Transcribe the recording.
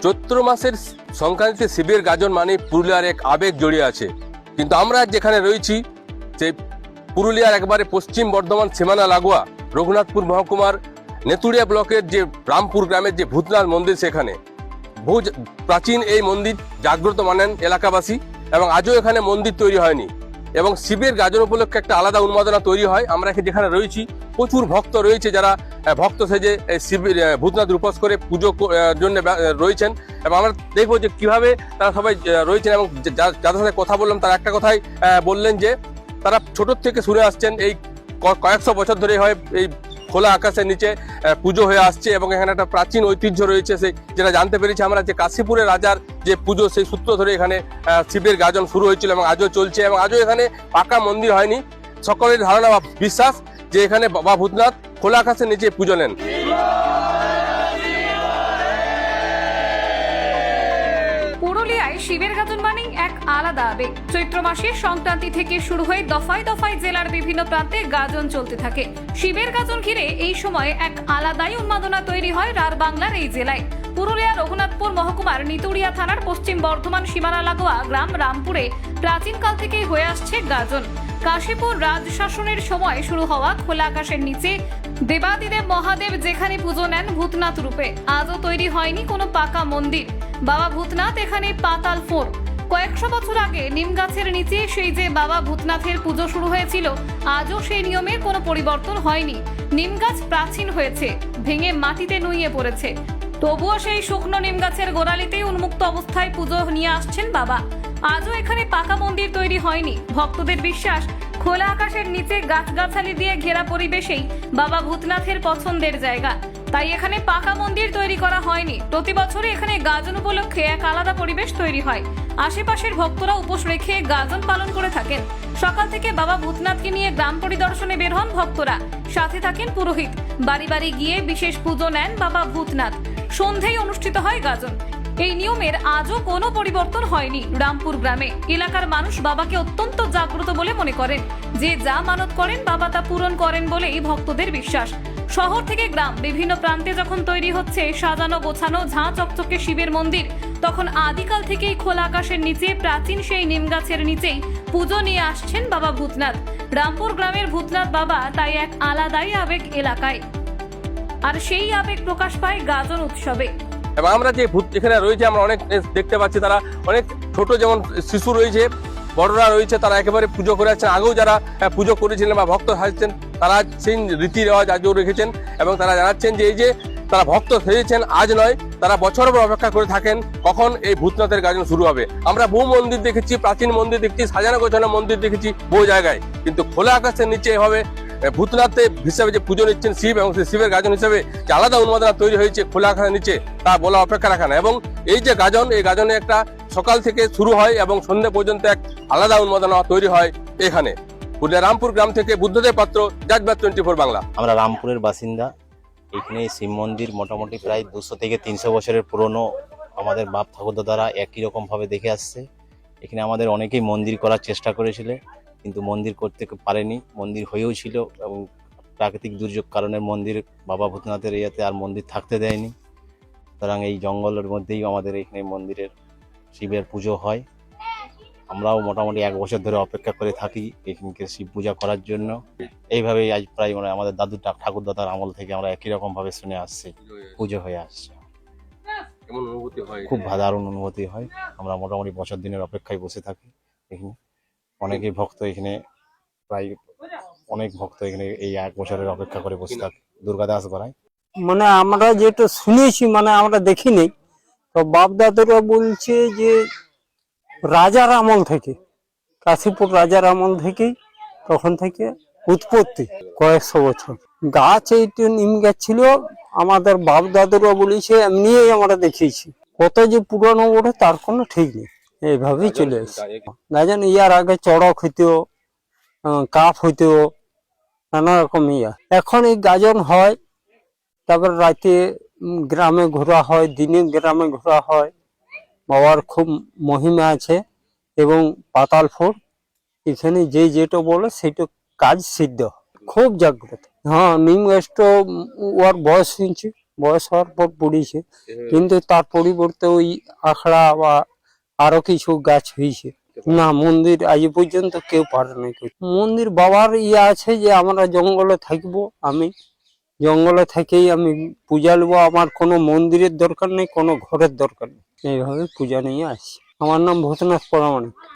চৈত্র মাসের সংক্রান্তিতে শিবের গাজন মানে পুরুলিয়ার এক আবেগ জড়িয়ে আছে। কিন্তু আমরা যেখানে রয়েছি সেই পুরুলিয়ার একবারে পশ্চিম বর্ধমান সীমানা লাগোয়া রঘুনাথপুর মহকুমার নেতুড়িয়া ব্লকের যে রামপুর গ্রামের যে ভূতনাথ মন্দির, সেখানে বহু প্রাচীন এই মন্দির জাগ্রত মানেন এলাকাবাসী, এবং আজও এখানে মন্দির তৈরি হয়নি এবং শিবের গাজন উপলক্ষে একটা আলাদা উন্মাদনা তৈরি হয়। আমরা যেখানে রয়েছি প্রচুর ভক্ত রয়েছে, যারা ভক্ত সেজে শিবের ভূতনাথ রূপস করে পুজো জন্য রয়েছেন, এবং আমরা দেখবো যে কিভাবে তারা সবাই রয়েছেন। এবং যাদের সাথে কথা বললাম তারা একটা কথাই বললেন যে তারা ছোট থেকে শুনে আসছেন, এই কয়েকশো বছর ধরে হয় এই খোলা আকাশের নিচে পুজো হয়ে আসছে, এবং এখানে একটা প্রাচীন ঐতিহ্য রয়েছে। সেই যেটা জানতে পেরেছি আমরা, যে কাশীপুরের রাজার যে পুজো, সেই সূত্র ধরে এখানে শিবের গাজন শুরু হয়েছিল এবং আজও চলছে, এবং আজও এখানে পাকা মন্দির হয়নি। সকলের ধারণা বা বিশ্বাস যে এখানে বাবা ভূতনাথ খোলা আকাশের নিচে পুজো নেন। পুরুলিয়ায় শিবের গাজন মানেই এক আলাদা আবেগ। চৈত্র মাসের সংক্রান্তি থেকে শুরু হয়ে দফায় দফায় জেলার বিভিন্ন প্রান্তে গাজন চলতে থাকে। শিবের গাজন ঘিরে এই সময় এক আলাদাই উন্মাদনা তৈরি হয় রার বাংলার এই জেলায়। পুরুলিয়া রঘুনাথপুর মহকুমার নিতুড়িয়া থানার পশ্চিম বর্ধমান সীমানা লাগোয়া গ্রাম রামপুরে প্রাচীনকাল থেকেই হয়ে আসছে গাজন। কাশীপুর রাজ শাসনের সময় শুরু হওয়া খোলা আকাশের নিচে দেবাদিদেব মহাদেব যেখানে পুজো নেন ভূতনাথ রূপে, আজও তৈরি হয়নি কোনো পাকা মন্দির। বাবা ভূতনাথ এখানে পাতাল ফোর। কয়েকশো বছর আগে নিম গাছের নিচে সেই যে বাবা ভূতনাথের পুজো শুরু হয়েছিল, আজও সেই নিয়মের কোনো পরিবর্তন হয়নি। নিম গাছ প্রাচীন হয়েছে, ভেঙে মাটিতে নুইয়ে পড়েছে, তবুও সেই শুকনো নিম গাছের গোড়ালিতেই উন্মুক্ত অবস্থায় পুজো নিয়ে আসছেন বাবা। আজও এখানে পাকা মন্দির তৈরি হয়নি। ভক্তদের বিশ্বাস, খোলা আকাশের নিচে গাছগাছালি দিয়ে ঘেরা পরিবেশেই বাবা ভূতনাথের পছন্দের জায়গা, তাই এখানে পাকা মন্দির তৈরি করা হয়নি। প্রতি বছরই এখানে গাজন উপলক্ষে এক আলাদা পরিবেশ তৈরি হয়। আশেপাশের ভক্তরা উপোস রেখে গাজন পালন করে থাকেন। সকাল থেকে বাবা ভূতনাথকে নিয়ে গ্রাম পরিদর্শনে বের হন ভক্তরা, সাথে থাকেন পুরোহিত। বাড়ি বাড়ি গিয়ে বিশেষ পুজো নেন বাবা ভূতনাথ। সন্ধ্যায় অনুষ্ঠিত হয় গাজন। এই নিয়মের আজও কোনো পরিবর্তন হয়নি রামপুর গ্রামে। এলাকার মানুষ বাবাকে অত্যন্ত জাগ্রত বলে মনে করেন। যে যা মানত করেন বাবা তা পূরণ করেন বলেই ভক্তদের বিশ্বাস। শহর থেকে গ্রাম বিভিন্ন প্রান্তে যখন তৈরি হচ্ছে সাজানো গোছানো ঝাঁ চকচকে শিবের মন্দির, তখন আদিকাল থেকেই খোলা আকাশের নিচে প্রাচীন সেই নিম গাছের নিচেই পুজো নিয়ে আসছেন বাবা ভূতনাথ। রামপুর গ্রামের ভূতনাথ বাবা তাই এক আলাদাই আবেগ এলাকায়, আর সেই আবেগ প্রকাশ পায় গাজন উৎসবে। এবং আমরা যে ভূত এখানে রয়েছে আমরা অনেক দেখতে পাচ্ছি, তারা অনেক ছোট, যেমন শিশু রয়েছে, বড়রা রয়েছে, তারা একেবারে পুজো করে আসছেন। আগেও যারা পুজো করেছিলেন বা ভক্ত হাসছেন, তারা সেই রীতি রেওয়াজ আজও রেখেছেন, এবং তারা জানাচ্ছেন যে এই যে তারা ভক্ত সেজেছেন আজ নয়, তারা বছর পর অপেক্ষা করে থাকেন কখন এই ভূতনাথের গাজন শুরু হবে। আমরা বহু মন্দির দেখেছি, প্রাচীন মন্দির দেখেছি, সাজানো গোছানো মন্দির দেখেছি বহু জায়গায়, কিন্তু খোলা আকাশের নিচে এভাবে ভূতনাথ হিসাবে যে পুজো নিচ্ছেন শিব, এবং সেই শিবের গাজন হিসাবে যে আলাদা উন্মাদনা তৈরি হয়েছে খোলা আকাশের নিচে, তা বলা অপেক্ষা রাখে না। এবং এই যে গাজন, এই গাজনে একটা সকাল থেকে শুরু হয় এবং সন্ধ্যা পর্যন্ত এক আলাদা উন্মাদনা তৈরি হয় এখানে। পুরুলিয়া রামপুর গ্রাম থেকে বুদ্ধদেব পাত্র, জাজবাত 24 বাংলা। আমরা রামপুরের বাসিন্দা। এখানে শিব মন্দির মোটামুটি প্রায় 200 থেকে 300 বছরের পুরনো। আমাদের বাপ ঠাকুরদাদারা একই রকম ভাবে দেখে আসছে। এখানে আমাদের অনেকেই মন্দির করার চেষ্টা করেছিল, কিন্তু মন্দির করতে পারেনি। মন্দির হয়েও ছিল, এবং প্রাকৃতিক দুর্যোগ কারণে মন্দির বাবা ভূতনাথের ইয়েতে আর মন্দির থাকতে দেয়নি। সুতরাং এই জঙ্গলের মধ্যেই আমাদের এখানে মন্দিরের শিবের পুজো হয়। আমরাও মোটামুটি 1 বছর ধরে অপেক্ষা করে থাকি এখানকে শিব পূজা করার জন্য। এইভাবেই আজ প্রায় আমাদের দাদু ঠাকুর দাদার আমল থেকে আমরা একই রকম ভাবে শুনে আসছি, পুজো হয়ে আসছে। খুব দারুণ অনুভূতি হয়। আমরা মোটামুটি বছর দিনের অপেক্ষায় বসে থাকি। এখানে অনেকেই ভক্ত, এখানে প্রায় অনেক ভক্ত এখানে এই 1 বছরের অপেক্ষা করে বসে থাকে। দুর্গাদাস গড়ায় মানে আমরা যেটা শুনেছি, মানে আমরা দেখিনি, তো বাপ দাদুরা বলছে যে রাজার আমল থেকে, কাশীপুর রাজার আমল থেকেই, তখন থেকে উৎপত্তি কয়েকশো বছর। গাছ এইটা নিম গাছ ছিল, আমাদের বাপ দাদুরা বলেছে, এমনিই আমরা দেখিয়েছি। কত যে পুরনো ওঠে তার কোনো ঠিক নেই, এইভাবেই চলে আসছে। গাজন ইয়ার আগে চড়ক হইতো, কাপ হইতো, নানা রকম ইয়া। এখন এই গাজন হয়, তারপর রাতে গ্রামে ঘোরা হয়, দিনে গ্রামে ঘোরা হয়। বাবার খুব মহিমা আছে, এবং পাতাল ফোর এখানে যে যেটা বলে সেটা কাজ সিদ্ধ, খুব জাগ্রত। হ্যাঁ নিম গাছটা ওর বয়স হয়েছে, বয়স হওয়ার পর পড়েছে, কিন্তু তার পরিবর্তে ওই আখড়া বা আরো কিছু গাছ হয়েছে। না, মন্দির আজ পর্যন্ত কেউ পারে নাই করতে। মন্দির বাবার ইয়ে আছে যে আমরা জঙ্গলে থাকবো, আমি জঙ্গলে থেকেই আমি পূজা নেবো, আমার কোনো মন্দিরের দরকার নেই, কোনো ঘরের দরকার নেই, এইভাবে পূজা নিয়ে আসছি। আমার নাম ভূতনাথ পরামানিক।